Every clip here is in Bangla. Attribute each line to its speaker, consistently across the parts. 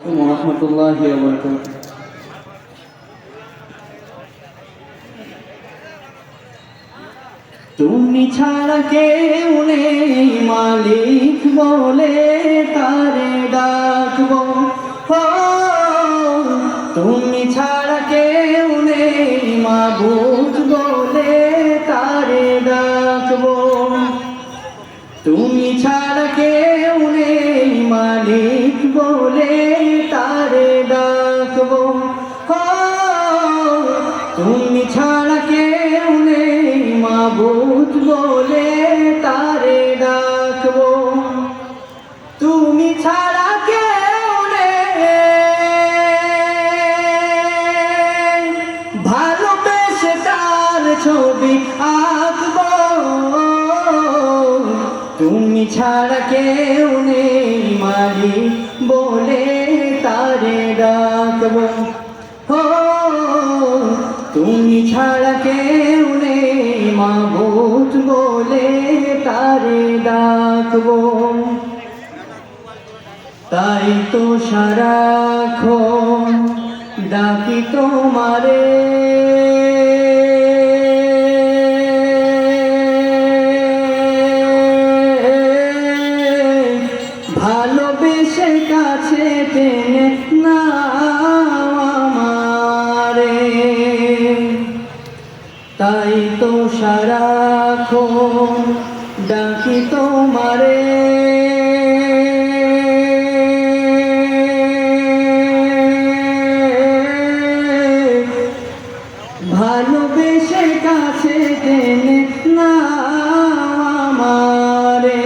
Speaker 1: ওয়া বারাকাতুহু। তুমি ছাড়া কেউ নেই মালিক বলে তারে ডাকবো, ও তুমি ছাড়া কেউ নেই মাবুদ বলে তারে ডাকবো। তুমি ছাড়া কেউ নেই মালিক বলে তারে ডাকবো, ও তুমি ছাড়া কেউ নেই মাবুদ বলে তারে ডাকবো। তুমি ছাড়া কেউ নেই ভালোবেসে তার ছবি আঁকবো। তুমি ছাড়া কেউ নেই মালিক বলে তারে ডাকবো, ও তুমি ছাড়া কেউ নেই মাবুদ বলে তারে ডাকবো। তাই তো সারাক্ষণ ডাকি তোমারে, ভালোবেসে কাছে টেনে নাও আমারে। তাই তো সারাক্ষণ ডাকি তোমারে, ভালোবেসে কাছে টেনে নাও আমারে।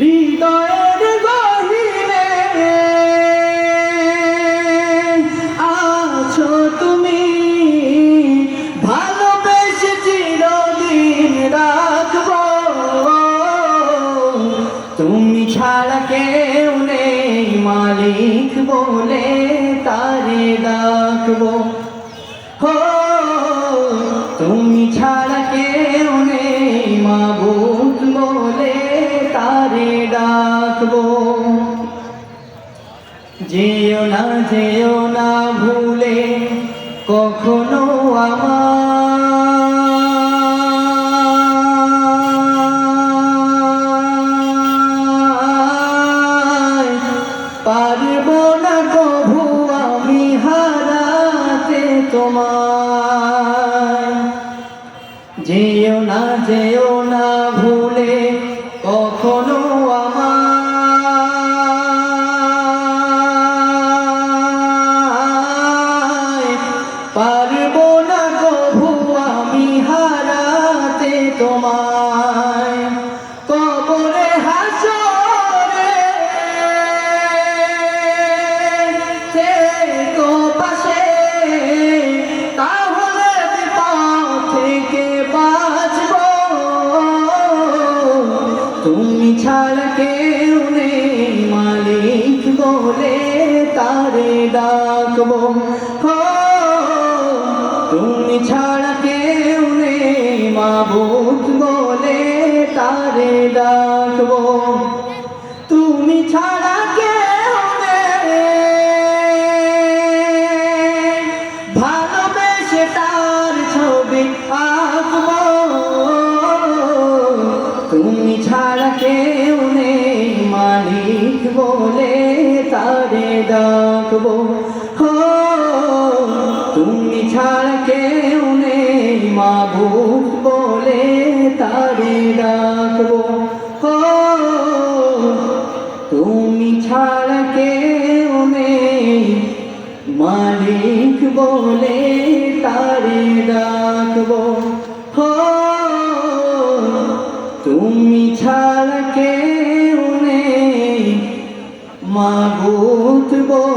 Speaker 1: হৃদয়ের গহীনে আছো তুমি, ভালোবেসে চিরদিন রাখবো। তুমি ছাড়া কেউ নেই মালিক বলে তারে ডাকবো, ও তুমি ছাড়া কেউ নেই মাবুদ বলে তারে ডাকবো। যেও না ভুলে কখনো আমায়, পারবো না কভু আমি হারাতে তোমায়। যেও না ভুলে কখনো আমায়, পারবো না কভু আমি হারাতে তোমায়। কবরে হাসরে থেকো পাশে, তাহলে বিপদ থেকে বাঁচবো। তুমি ছাড়া কেউ নেই মালিক বলে তারে ডাকবো, ও তুমি ছাড়া কেউ নেই মাবুদ বলে তারে ডাকবো। তুমি ছাড়া কেউ নেই ভালোবেসে তার ছবি আঁকবো। তুমি ছাড়া কেউ নেই মালিক বলে তারে ডাকবো, ও তুমি ছাড়া কেউ নেই মাবুদ বলে তারে ডাকবো, ও তুমি ছাড়া কেউ নেই মালিক বলে তারে ডাকবো, ও তুমি ছাড়া কেউ নেই মাবুদ বলে